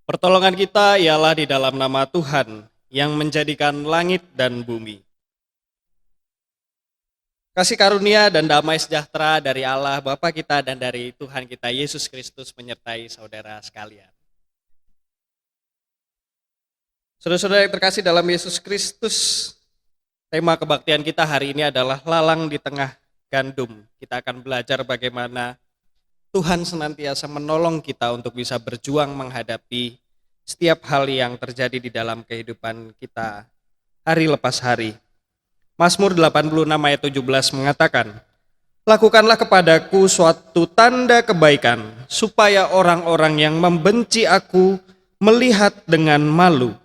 Pertolongan kita ialah di dalam nama Tuhan yang menjadikan langit dan bumi. Kasih karunia dan damai sejahtera dari Allah Bapa kita dan dari Tuhan kita Yesus Kristus menyertai saudara sekalian. Saudara-saudara yang terkasih dalam Yesus Kristus, tema kebaktian kita hari ini adalah lalang di tengah gandum. Kita akan belajar bagaimana Tuhan senantiasa menolong kita untuk bisa berjuang menghadapi setiap hal yang terjadi di dalam kehidupan kita hari lepas hari. Mazmur 86 ayat 17 mengatakan, "Lakukanlah kepadaku suatu tanda kebaikan, supaya orang-orang yang membenci aku melihat dengan malu,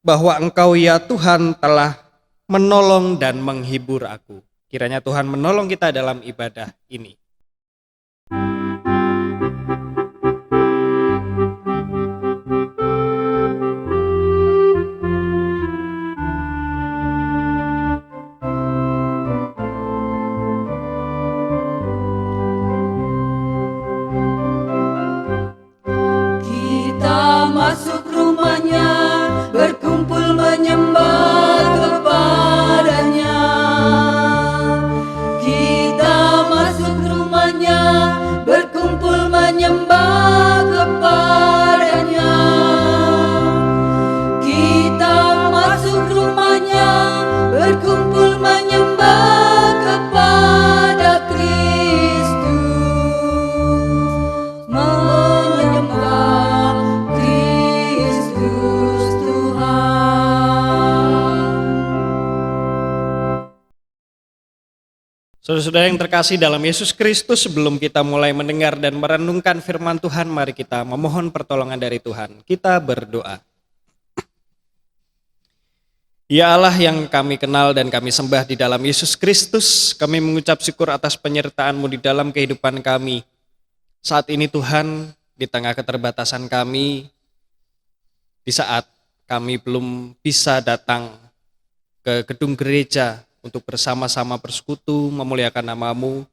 bahwa Engkau ya Tuhan telah menolong dan menghibur aku." Kiranya Tuhan menolong kita dalam ibadah ini. Kita masuk rumahnya, berkumpul menyembah kepadanya. Kita masuk rumahnya, berkumpul menyembah kepadanya. Kita masuk rumahnya, berkumpul menyembah kepada Kristus. Menyembah Kristus Tuhan. Saudara-saudara yang terkasih dalam Yesus Kristus, sebelum kita mulai mendengar dan merenungkan firman Tuhan, mari kita memohon pertolongan dari Tuhan. Kita berdoa. Ya Allah yang kami kenal dan kami sembah di dalam Yesus Kristus, kami mengucap syukur atas penyertaan-Mu di dalam kehidupan kami. Saat ini Tuhan, di tengah keterbatasan kami, di saat kami belum bisa datang ke gedung gereja untuk bersama-sama bersekutu, memuliakan nama-Mu,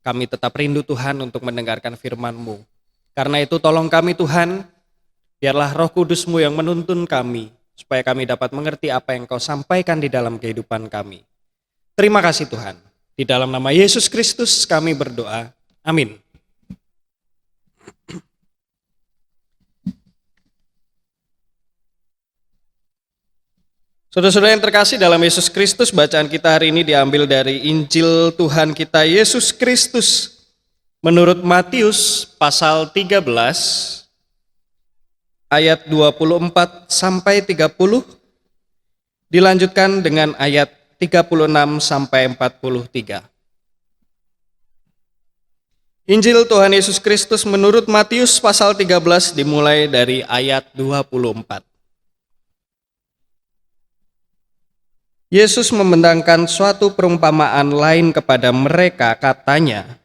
kami tetap rindu Tuhan untuk mendengarkan firman-Mu. Karena itu tolong kami Tuhan, biarlah Roh Kudus-Mu yang menuntun kami, supaya kami dapat mengerti apa yang Kau sampaikan di dalam kehidupan kami. Terima kasih Tuhan. Di dalam nama Yesus Kristus kami berdoa. Amin. Saudara-saudara yang terkasih dalam Yesus Kristus, bacaan kita hari ini diambil dari Injil Tuhan kita Yesus Kristus menurut Matius pasal 13 ayat 24 sampai 30, dilanjutkan dengan ayat 36 sampai 43. Injil Tuhan Yesus Kristus menurut Matius pasal 13 dimulai dari ayat 24. Yesus membentangkan suatu perumpamaan lain kepada mereka, katanya,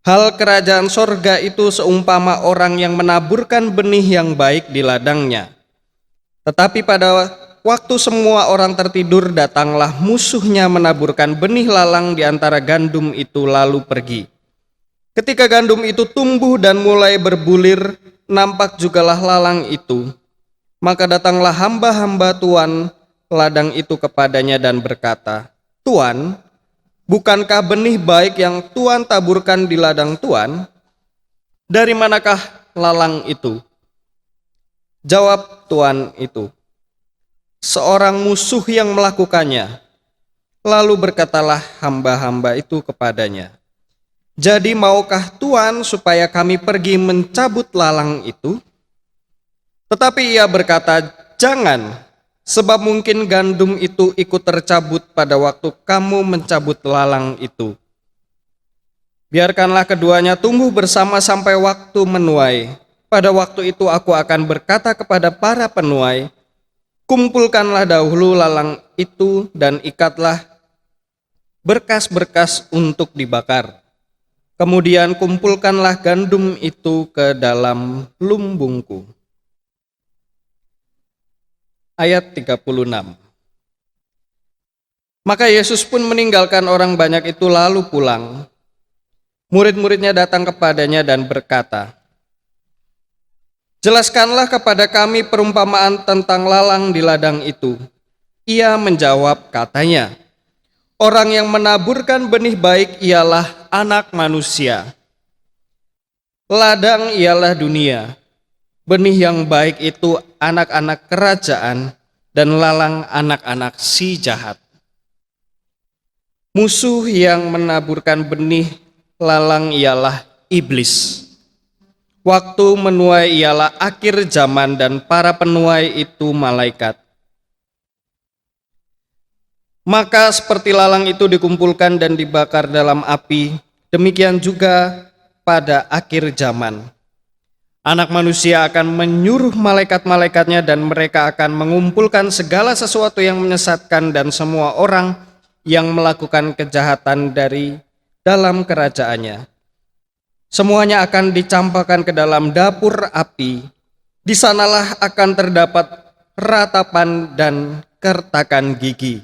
"Hal kerajaan sorga itu seumpama orang yang menaburkan benih yang baik di ladangnya. Tetapi pada waktu semua orang tertidur, datanglah musuhnya menaburkan benih lalang di antara gandum itu lalu pergi. Ketika gandum itu tumbuh dan mulai berbulir, nampak jugalah lalang itu. Maka datanglah hamba-hamba Tuan ladang itu kepadanya dan berkata, 'Tuan, bukankah benih baik yang Tuan taburkan di ladang Tuan? Dari manakah lalang itu?' Jawab Tuan itu, 'Seorang musuh yang melakukannya.' Lalu berkatalah hamba-hamba itu kepadanya, 'Jadi maukah Tuan supaya kami pergi mencabut lalang itu?' Tetapi ia berkata, 'Jangan, sebab mungkin gandum itu ikut tercabut pada waktu kamu mencabut lalang itu. Biarkanlah keduanya tumbuh bersama sampai waktu menuai. Pada waktu itu aku akan berkata kepada para penuai, kumpulkanlah dahulu lalang itu dan ikatlah berkas-berkas untuk dibakar. Kemudian kumpulkanlah gandum itu ke dalam lumbungku.'" Ayat 36. Maka Yesus pun meninggalkan orang banyak itu lalu pulang. Murid-muridnya datang kepadanya dan berkata, Jelaskanlah kepada kami perumpamaan tentang lalang di ladang itu. Ia menjawab katanya, orang yang menaburkan benih baik ialah anak manusia. Ladang ialah dunia. Benih yang baik itu anak-anak kerajaan dan lalang anak-anak si jahat. Musuh yang menaburkan benih lalang ialah iblis. Waktu menuai ialah akhir zaman dan para penuai itu malaikat. Maka seperti lalang itu dikumpulkan dan dibakar dalam api, demikian juga pada akhir zaman. Anak manusia akan menyuruh malaikat-malaikatnya dan mereka akan mengumpulkan segala sesuatu yang menyesatkan dan semua orang yang melakukan kejahatan dari dalam kerajaannya. Semuanya akan dicampakkan ke dalam dapur api. Di sanalah akan terdapat ratapan dan kertakan gigi.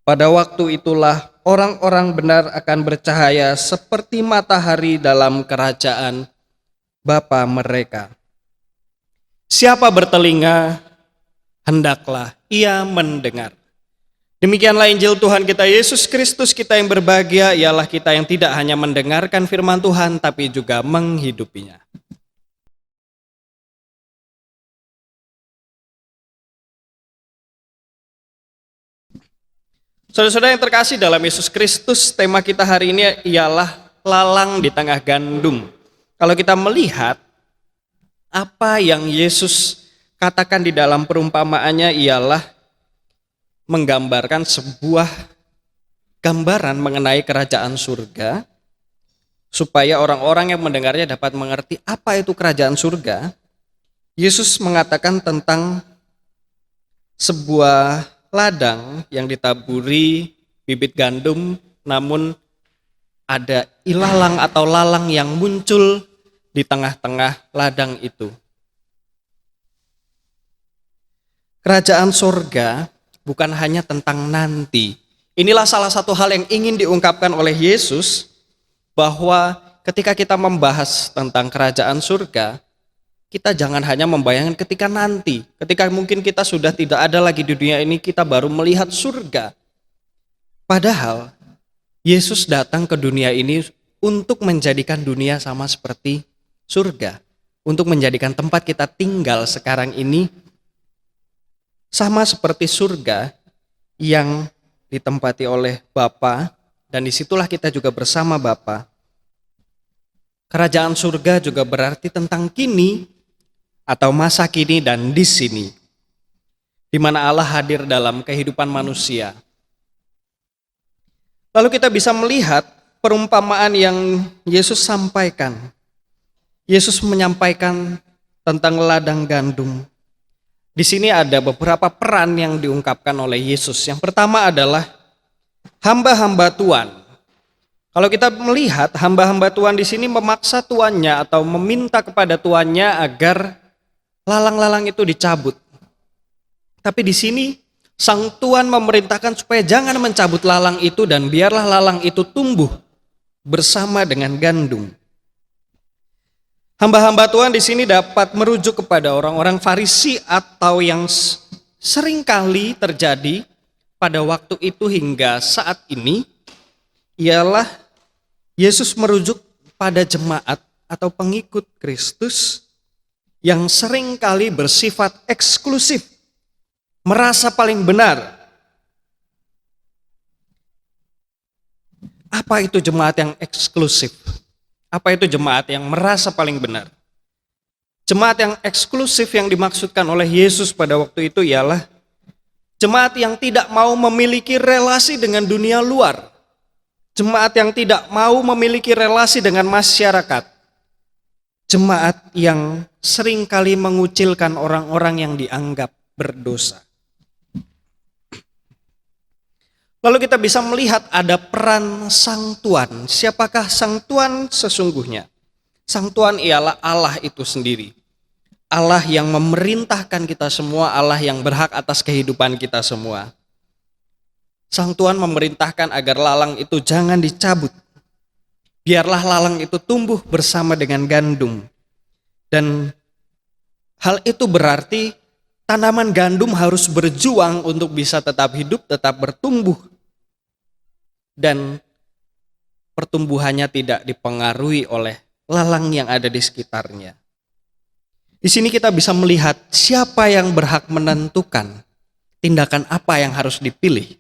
Pada waktu itulah orang-orang benar akan bercahaya seperti matahari dalam kerajaan Bapa mereka. Siapa bertelinga, hendaklah ia mendengar. Demikianlah Injil Tuhan kita Yesus Kristus. Kita yang berbahagia ialah kita yang tidak hanya mendengarkan firman Tuhan, tapi juga menghidupinya. Saudara-saudara yang terkasih dalam Yesus Kristus, tema kita hari ini ialah lalang di tengah gandum. Kalau kita melihat apa yang Yesus katakan di dalam perumpamaannya ialah menggambarkan sebuah gambaran mengenai kerajaan surga, supaya orang-orang yang mendengarnya dapat mengerti apa itu kerajaan surga. Yesus mengatakan tentang sebuah ladang yang ditaburi bibit gandum, namun ada ilalang atau lalang yang muncul di tengah-tengah ladang itu. Kerajaan surga bukan hanya tentang nanti. Inilah salah satu hal yang ingin diungkapkan oleh Yesus, bahwa ketika kita membahas tentang kerajaan surga, kita jangan hanya membayangkan ketika nanti, ketika mungkin kita sudah tidak ada lagi di dunia ini, kita baru melihat surga. Padahal Yesus datang ke dunia ini untuk menjadikan dunia sama seperti surga, untuk menjadikan tempat kita tinggal sekarang ini sama seperti surga yang ditempati oleh Bapa, dan disitulah kita juga bersama Bapa. Kerajaan surga juga berarti tentang kini atau masa kini dan di sini, di mana Allah hadir dalam kehidupan manusia. Lalu kita bisa melihat perumpamaan yang Yesus sampaikan. Yesus menyampaikan tentang ladang gandum. Di sini ada beberapa peran yang diungkapkan oleh Yesus. Yang pertama adalah hamba-hamba Tuhan. Kalau kita melihat hamba-hamba Tuhan di sini memaksa tuannya atau meminta kepada tuannya agar lalang-lalang itu dicabut. Tapi di sini sang tuan memerintahkan supaya jangan mencabut lalang itu dan biarlah lalang itu tumbuh bersama dengan gandum. Hamba-hamba Tuhan di sini dapat merujuk kepada orang-orang Farisi atau yang seringkali terjadi pada waktu itu hingga saat ini, ialah Yesus merujuk pada jemaat atau pengikut Kristus yang seringkali bersifat eksklusif, merasa paling benar. Apa itu jemaat yang eksklusif? Apa itu jemaat yang merasa paling benar? Jemaat yang eksklusif yang dimaksudkan oleh Yesus pada waktu itu ialah jemaat yang tidak mau memiliki relasi dengan dunia luar. Jemaat yang tidak mau memiliki relasi dengan masyarakat. Jemaat yang seringkali mengucilkan orang-orang yang dianggap berdosa. Lalu kita bisa melihat ada peran sang tuan. Siapakah sang tuan sesungguhnya? Sang tuan ialah Allah itu sendiri. Allah yang memerintahkan kita semua, Allah yang berhak atas kehidupan kita semua. Sang tuan memerintahkan agar lalang itu jangan dicabut. Biarlah lalang itu tumbuh bersama dengan gandum. Dan Hal itu berarti tanaman gandum harus berjuang untuk bisa tetap hidup, tetap bertumbuh. Dan pertumbuhannya tidak dipengaruhi oleh lalang yang ada di sekitarnya. Di sini kita bisa melihat siapa yang berhak menentukan tindakan apa yang harus dipilih.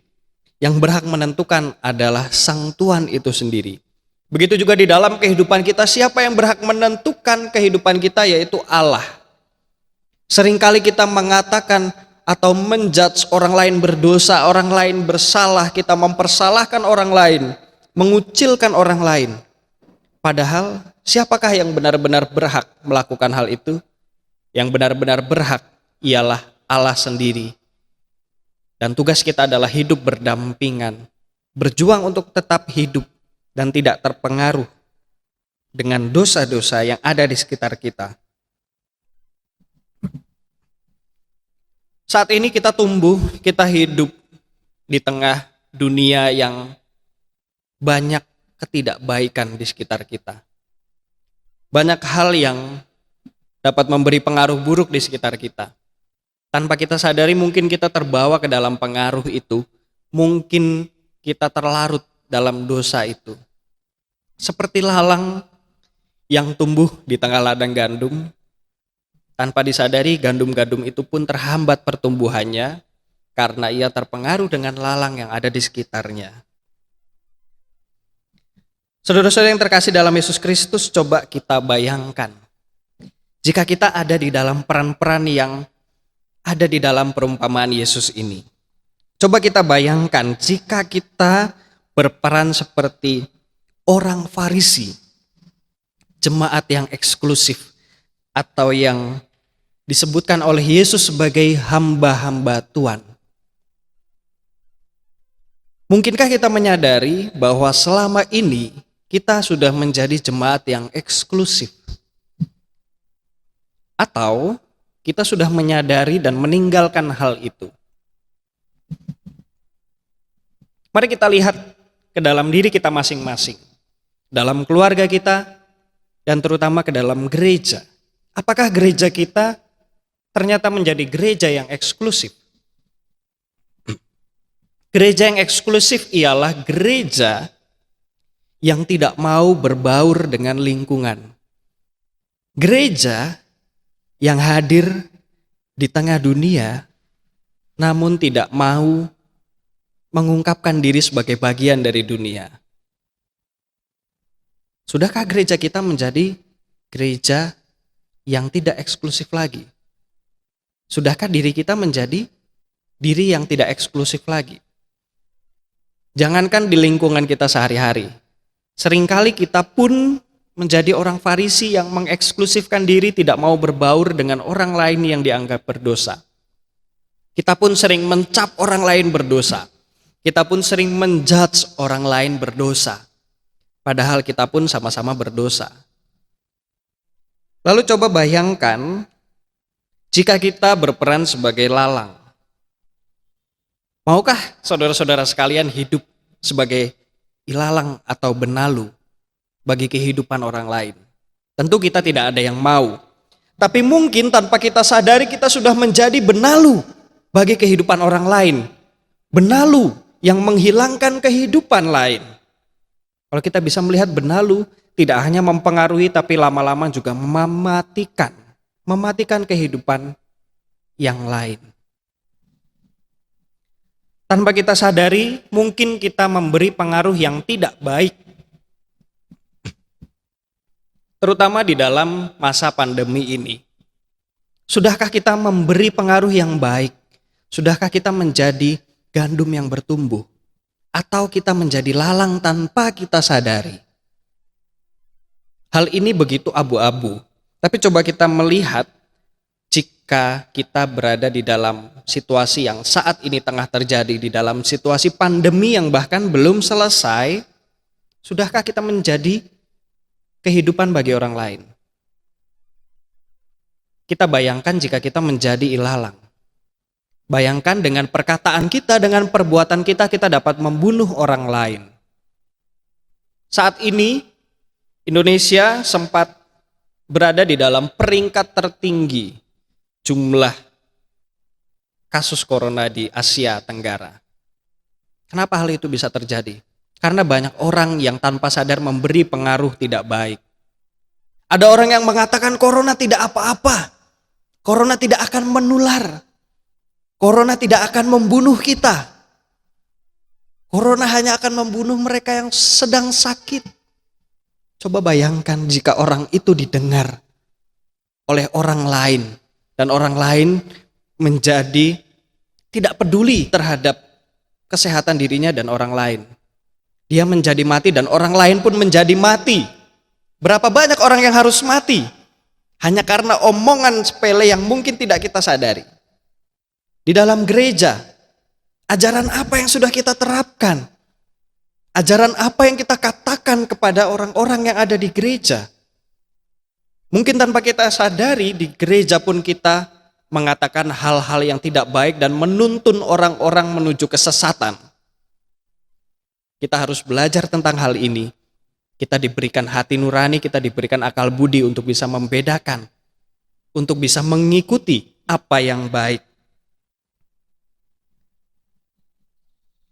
Yang berhak menentukan adalah Sang Tuhan itu sendiri. Begitu juga di dalam kehidupan kita, siapa yang berhak menentukan kehidupan kita, yaitu Allah. Seringkali kita mengatakan atau menjudge orang lain berdosa, orang lain bersalah, kita mempersalahkan orang lain, mengucilkan orang lain. Padahal siapakah yang benar-benar berhak melakukan hal itu? Yang benar-benar berhak ialah Allah sendiri. Dan tugas kita adalah hidup berdampingan, berjuang untuk tetap hidup dan tidak terpengaruh dengan dosa-dosa yang ada di sekitar kita. Saat ini kita tumbuh, kita hidup di tengah dunia yang banyak ketidakbaikan di sekitar kita. Banyak hal yang dapat memberi pengaruh buruk di sekitar kita. Tanpa kita sadari mungkin kita terbawa ke dalam pengaruh itu, mungkin kita terlarut dalam dosa itu. Seperti lalang yang tumbuh di tengah ladang gandum, tanpa disadari gandum-gandum itu pun terhambat pertumbuhannya karena ia terpengaruh dengan lalang yang ada di sekitarnya. Saudara-saudara yang terkasih dalam Yesus Kristus, coba kita bayangkan jika kita ada di dalam peran-peran yang ada di dalam perumpamaan Yesus ini. Coba kita bayangkan jika kita berperan seperti orang Farisi, jemaat yang eksklusif, atau yang disebutkan oleh Yesus sebagai hamba-hamba Tuhan. Mungkinkah kita menyadari bahwa selama ini kita sudah menjadi jemaat yang eksklusif? Atau kita sudah menyadari dan meninggalkan hal itu? Mari kita lihat ke dalam diri kita masing-masing, dalam keluarga kita, dan terutama ke dalam gereja. Apakah gereja kita ternyata menjadi gereja yang eksklusif? Gereja yang eksklusif ialah gereja yang tidak mau berbaur dengan lingkungan. Gereja yang hadir di tengah dunia namun tidak mau mengungkapkan diri sebagai bagian dari dunia. Sudahkah gereja kita menjadi gereja yang tidak eksklusif lagi? Sudahkah diri kita menjadi diri yang tidak eksklusif lagi? Jangankan di lingkungan kita sehari-hari, seringkali kita pun menjadi orang Farisi yang mengeksklusifkan diri, tidak mau berbaur dengan orang lain yang dianggap berdosa. Kita pun sering mencap orang lain berdosa. Kita pun sering menjudge orang lain berdosa. Padahal kita pun sama-sama berdosa. Lalu coba bayangkan jika kita berperan sebagai lalang. Maukah saudara-saudara sekalian hidup sebagai ilalang atau benalu bagi kehidupan orang lain? Tentu kita tidak ada yang mau. Tapi mungkin tanpa kita sadari kita sudah menjadi benalu bagi kehidupan orang lain. Benalu yang menghilangkan kehidupan lain. Kalau kita bisa melihat benalu tidak hanya mempengaruhi tapi lama-lama juga mematikan kehidupan yang lain. Tanpa kita sadari mungkin kita memberi pengaruh yang tidak baik. Terutama di dalam masa pandemi ini. Sudahkah kita memberi pengaruh yang baik? Sudahkah kita menjadi gandum yang bertumbuh? Atau kita menjadi lalang tanpa kita sadari? Hal ini begitu abu-abu. Tapi coba kita melihat jika kita berada di dalam situasi yang saat ini tengah terjadi, di dalam situasi pandemi yang bahkan belum selesai, sudahkah kita menjadi kehidupan bagi orang lain? Kita bayangkan jika kita menjadi ilalang. Bayangkan dengan perkataan kita, dengan perbuatan kita, kita dapat membunuh orang lain. Saat ini, Indonesia sempat berada di dalam peringkat tertinggi jumlah kasus corona di Asia Tenggara. Kenapa hal itu bisa terjadi? Karena banyak orang yang tanpa sadar memberi pengaruh tidak baik. Ada orang yang mengatakan corona tidak apa-apa. Corona tidak akan menular. Corona tidak akan membunuh kita. Corona hanya akan membunuh mereka yang sedang sakit. Coba bayangkan jika orang itu didengar oleh orang lain. Dan orang lain menjadi tidak peduli terhadap kesehatan dirinya dan orang lain. Dia menjadi mati dan orang lain pun menjadi mati. Berapa banyak orang yang harus mati? Hanya karena omongan sepele yang mungkin tidak kita sadari. Di dalam gereja, ajaran apa yang sudah kita terapkan? Ajaran apa yang kita katakan kepada orang-orang yang ada di gereja? Mungkin tanpa kita sadari, di gereja pun kita mengatakan hal-hal yang tidak baik dan menuntun orang-orang menuju kesesatan. Kita harus belajar tentang hal ini. Kita diberikan hati nurani, kita diberikan akal budi untuk bisa membedakan, untuk bisa mengikuti apa yang baik.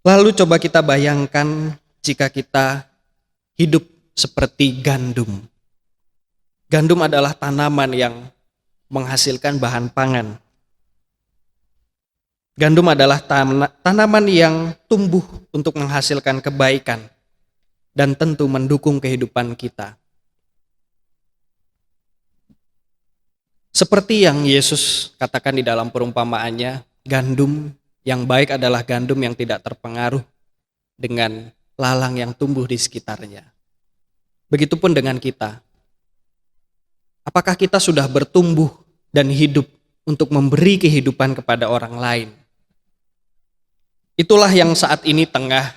Lalu coba kita bayangkan jika kita hidup seperti gandum. Gandum adalah tanaman yang menghasilkan bahan pangan. Gandum adalah tanaman yang tumbuh untuk menghasilkan kebaikan dan tentu mendukung kehidupan kita. Seperti yang Yesus katakan di dalam perumpamaannya, gandum yang baik adalah gandum yang tidak terpengaruh dengan lalang yang tumbuh di sekitarnya. Begitupun dengan kita. Apakah kita sudah bertumbuh dan hidup untuk memberi kehidupan kepada orang lain? Itulah yang saat ini tengah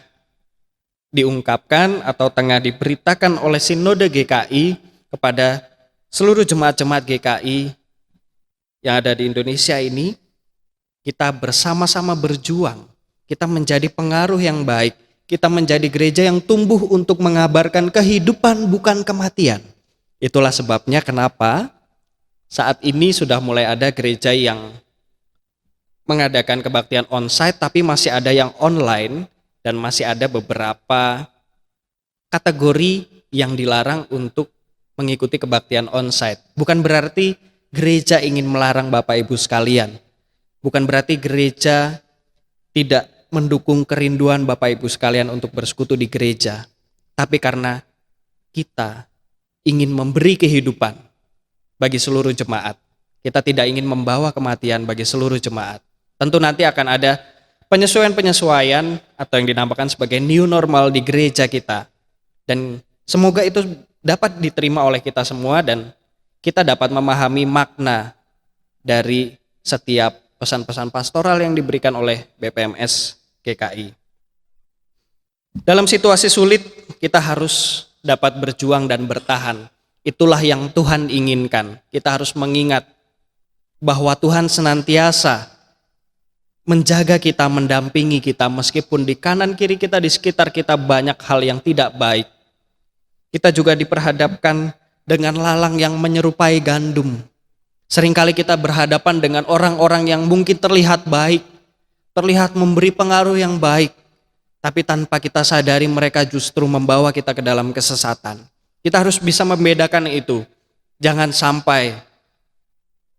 diungkapkan atau tengah diberitakan oleh Sinode GKI kepada seluruh jemaat-jemaat GKI yang ada di Indonesia ini. Kita bersama-sama berjuang, kita menjadi pengaruh yang baik, kita menjadi gereja yang tumbuh untuk mengabarkan kehidupan bukan kematian. Itulah sebabnya kenapa saat ini sudah mulai ada gereja yang mengadakan kebaktian onsite, tapi masih ada yang online dan masih ada beberapa kategori yang dilarang untuk mengikuti kebaktian onsite. Bukan berarti gereja ingin melarang Bapak Ibu sekalian. Bukan berarti gereja tidak mendukung kerinduan Bapak Ibu sekalian untuk bersekutu di gereja. Tapi karena kita ingin memberi kehidupan bagi seluruh jemaat. Kita tidak ingin membawa kematian bagi seluruh jemaat. Tentu nanti akan ada penyesuaian-penyesuaian atau yang dinamakan sebagai new normal di gereja kita. Dan semoga itu dapat diterima oleh kita semua dan kita dapat memahami makna dari setiap pesan-pesan pastoral yang diberikan oleh BPMS GKI. Dalam situasi sulit, kita harus dapat berjuang dan bertahan. Itulah yang Tuhan inginkan. Kita harus mengingat bahwa Tuhan senantiasa menjaga kita, mendampingi kita, meskipun di kanan kiri kita, di sekitar kita banyak hal yang tidak baik. Kita juga diperhadapkan dengan lalang yang menyerupai gandum. Seringkali kita berhadapan dengan orang-orang yang mungkin terlihat baik, terlihat memberi pengaruh yang baik, tapi tanpa kita sadari mereka justru membawa kita ke dalam kesesatan. Kita harus bisa membedakan itu. Jangan sampai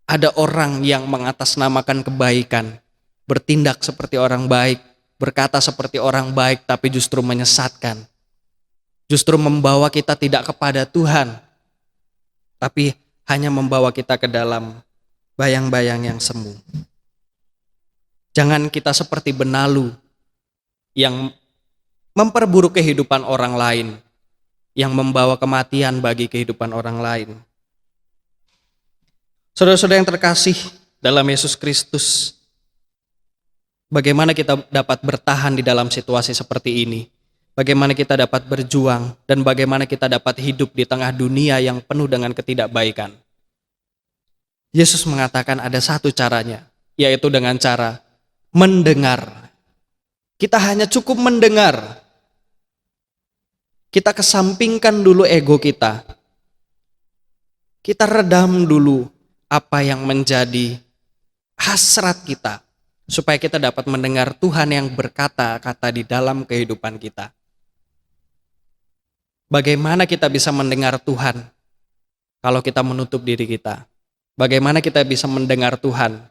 ada orang yang mengatasnamakan kebaikan, bertindak seperti orang baik, berkata seperti orang baik, tapi justru menyesatkan. Justru membawa kita tidak kepada Tuhan, tapi hanya membawa kita ke dalam bayang-bayang yang semu. Jangan kita seperti benalu yang memperburuk kehidupan orang lain, yang membawa kematian bagi kehidupan orang lain. Saudara-saudara yang terkasih dalam Yesus Kristus, bagaimana kita dapat bertahan di dalam situasi seperti ini? Bagaimana kita dapat berjuang dan bagaimana kita dapat hidup di tengah dunia yang penuh dengan ketidakbaikan? Yesus mengatakan ada satu caranya, yaitu dengan cara mendengar. Kita hanya cukup mendengar. Kita kesampingkan dulu ego kita. Kita redam dulu apa yang menjadi hasrat kita, supaya kita dapat mendengar Tuhan yang berkata-kata di dalam kehidupan kita. Bagaimana kita bisa mendengar Tuhan kalau kita menutup diri kita? Bagaimana kita bisa mendengar Tuhan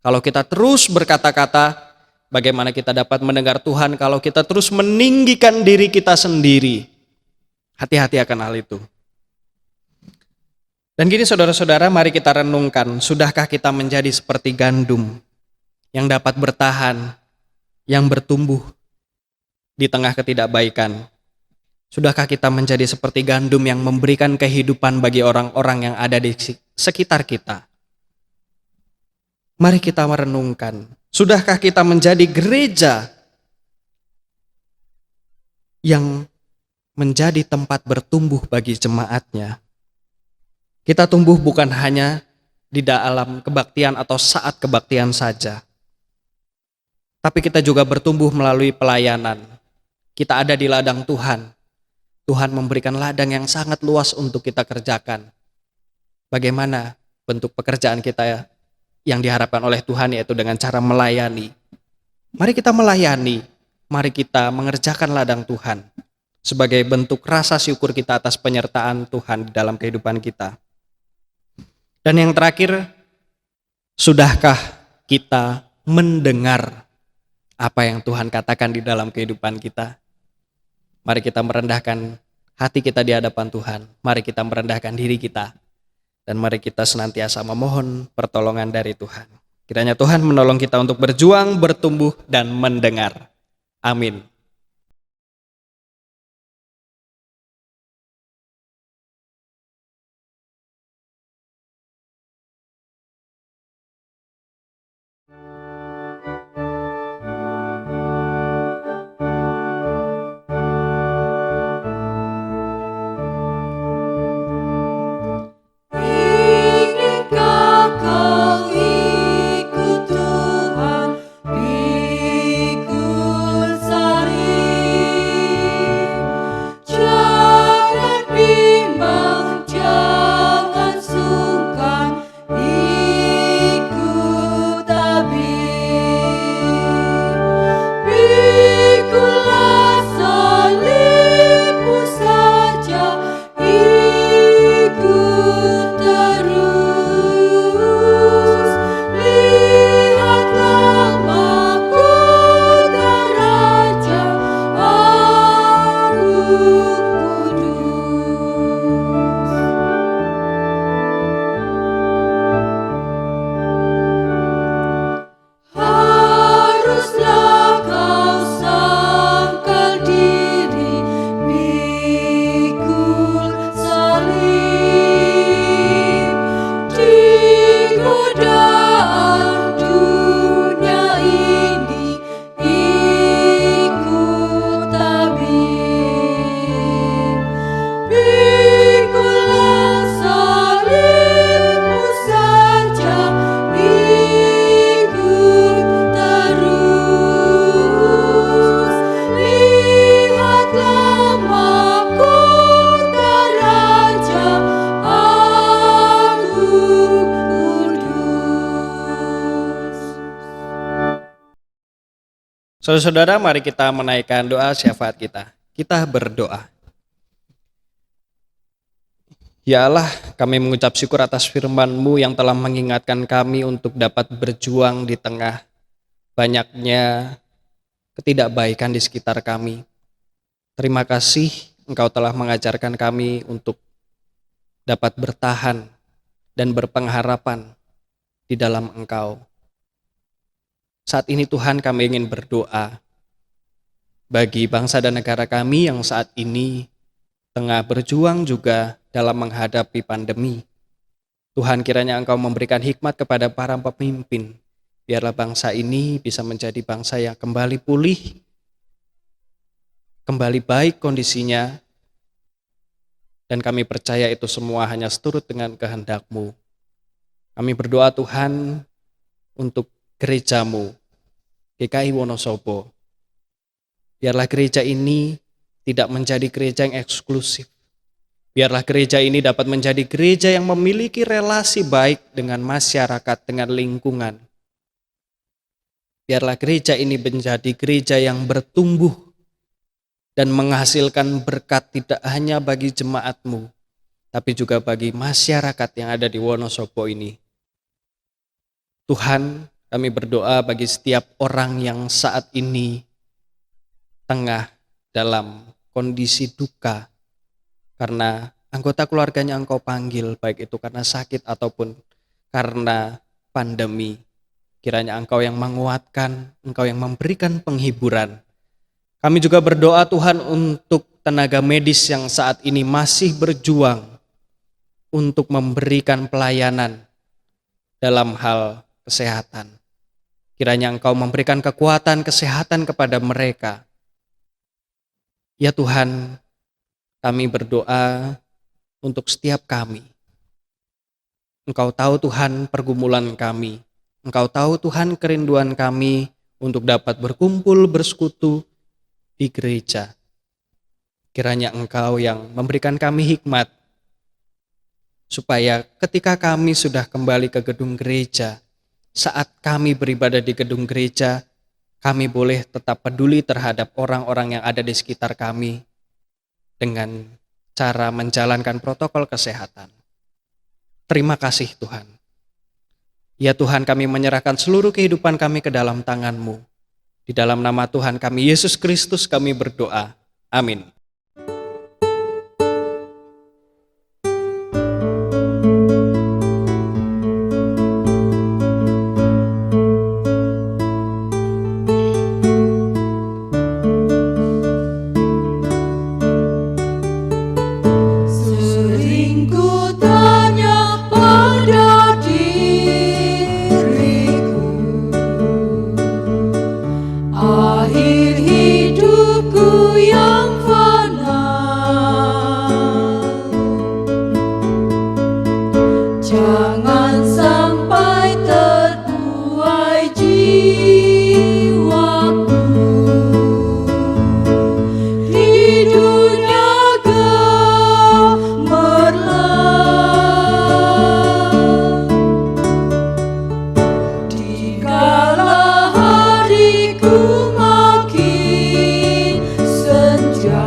kalau kita terus berkata-kata? Bagaimana kita dapat mendengar Tuhan kalau kita terus meninggikan diri kita sendiri? Hati-hati akan hal itu. Dan gini saudara-saudara, mari kita renungkan, sudahkah kita menjadi seperti gandum yang dapat bertahan, yang bertumbuh di tengah ketidakbaikan? Sudahkah kita menjadi seperti gandum yang memberikan kehidupan bagi orang-orang yang ada di sekitar kita? Mari kita merenungkan, sudahkah kita menjadi gereja yang menjadi tempat bertumbuh bagi jemaatnya? Kita tumbuh bukan hanya di dalam kebaktian atau saat kebaktian saja, tapi kita juga bertumbuh melalui pelayanan. Kita ada di ladang Tuhan. Tuhan memberikan ladang yang sangat luas untuk kita kerjakan. Bagaimana bentuk pekerjaan kita yang diharapkan oleh Tuhan, yaitu dengan cara melayani. Mari kita melayani, mari kita mengerjakan ladang Tuhan sebagai bentuk rasa syukur kita atas penyertaan Tuhan di dalam kehidupan kita. Dan yang terakhir, sudahkah kita mendengar apa yang Tuhan katakan di dalam kehidupan kita? Mari kita merendahkan hati kita di hadapan Tuhan. Mari kita merendahkan diri kita. Dan mari kita senantiasa memohon pertolongan dari Tuhan. Kiranya Tuhan menolong kita untuk berjuang, bertumbuh, dan mendengar. Amin. Inikah kau ikut Tuhan, pikul sari. Jangan bimbang, jangan sungkan, ikut tabib. Pikulah salibmu saja, ikut terus. Lihatlah mahkota Raja Agung Kudus. Haruslah kau sangkal diri, pikul salib. Di godaan dunia ini, ikut tabib. Pikulah salibmu saja, ikut terus. Lihatlah mahkota Raja Agung Kudus. Saudara-saudara, mari kita menaikkan doa syafaat kita. Kita berdoa. Ya Allah, kami mengucap syukur atas firman-Mu yang telah mengingatkan kami untuk dapat berjuang di tengah banyaknya ketidakbaikan di sekitar kami. Terima kasih Engkau telah mengajarkan kami untuk dapat bertahan dan berpengharapan di dalam Engkau. Saat ini Tuhan, kami ingin berdoa bagi bangsa dan negara kami yang saat ini tengah berjuang juga dalam menghadapi pandemi. Tuhan, kiranya Engkau memberikan hikmat kepada para pemimpin. Biarlah bangsa ini bisa menjadi bangsa yang kembali pulih, kembali baik kondisinya, dan kami percaya itu semua hanya seturut dengan kehendak-Mu. Kami berdoa Tuhan untuk gereja-Mu, GKI Wonosobo. Biarlah gereja ini tidak menjadi gereja yang eksklusif. Biarlah gereja ini dapat menjadi gereja yang memiliki relasi baik dengan masyarakat, dengan lingkungan. Biarlah gereja ini menjadi gereja yang bertumbuh dan menghasilkan berkat tidak hanya bagi jemaat-Mu, tapi juga bagi masyarakat yang ada di Wonosobo ini. Tuhan, kami berdoa bagi setiap orang yang saat ini tengah dalam kondisi duka karena anggota keluarganya Engkau panggil, baik itu karena sakit ataupun karena pandemi. Kiranya Engkau yang menguatkan, Engkau yang memberikan penghiburan. Kami juga berdoa Tuhan untuk tenaga medis yang saat ini masih berjuang untuk memberikan pelayanan dalam hal kesehatan. Kiranya Engkau memberikan kekuatan kesehatan kepada mereka. Ya Tuhan, kami berdoa untuk setiap kami. Engkau tahu Tuhan pergumulan kami. Engkau tahu Tuhan kerinduan kami untuk dapat berkumpul bersekutu di gereja. Kiranya Engkau yang memberikan kami hikmat, supaya ketika kami sudah kembali ke gedung gereja, saat kami beribadah di gedung gereja, kami boleh tetap peduli terhadap orang-orang yang ada di sekitar kami dengan cara menjalankan protokol kesehatan. Terima kasih Tuhan. Ya Tuhan, kami menyerahkan seluruh kehidupan kami ke dalam tangan-Mu. Di dalam nama Tuhan kami, Yesus Kristus, kami berdoa. Amin. Sering ku tanya pada diriku, akhir hidupku yang fana, jangan sampai terbuai jiwaku di dunia gemerlap. Dikala hariku makin senja,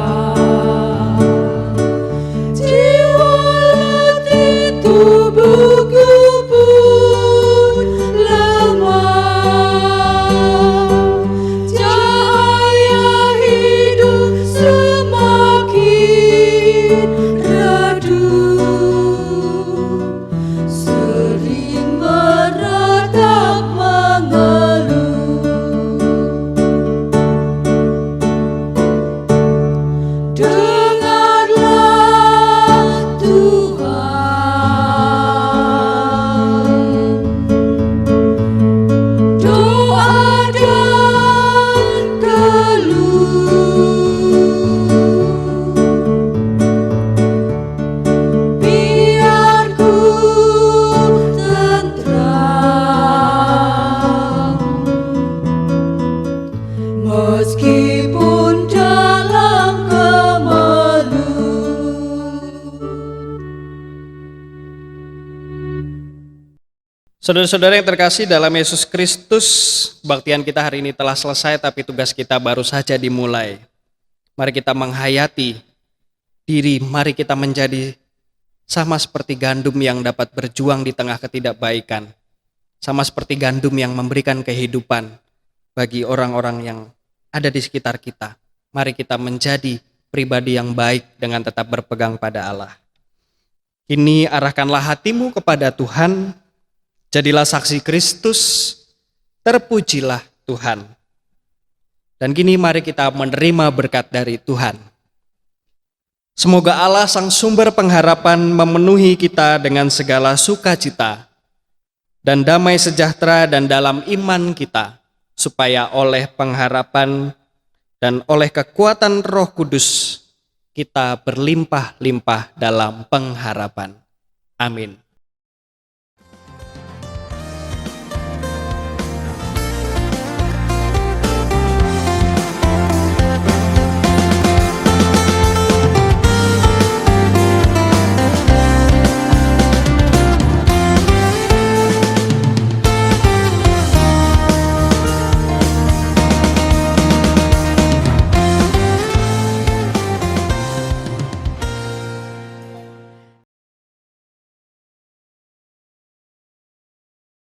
jiwa letih tubuhku pun lemah. Cahaya hidup semakin redup, sering meratap mengeluh. Dengarlah Tuhan doa dan keluh. Biar ku tentram, meskipun dalam kemelut. Saudara-saudara yang terkasih dalam Yesus Kristus, kebaktian kita hari ini telah selesai, tapi tugas kita baru saja dimulai. Mari kita menghayati diri, mari kita menjadi sama seperti gandum yang dapat berjuang di tengah ketidakbaikan. Sama seperti gandum yang memberikan kehidupan bagi orang-orang yang ada di sekitar kita. Mari kita menjadi pribadi yang baik dengan tetap berpegang pada Allah. Kini arahkanlah hatimu kepada Tuhan, jadilah saksi Kristus, terpujilah Tuhan. Dan kini mari kita menerima berkat dari Tuhan. Semoga Allah sang sumber pengharapan memenuhi kita dengan segala sukacita dan damai sejahtera dan dalam iman kita, supaya oleh pengharapan dan oleh kekuatan Roh Kudus kita berlimpah-limpah dalam pengharapan. Amin.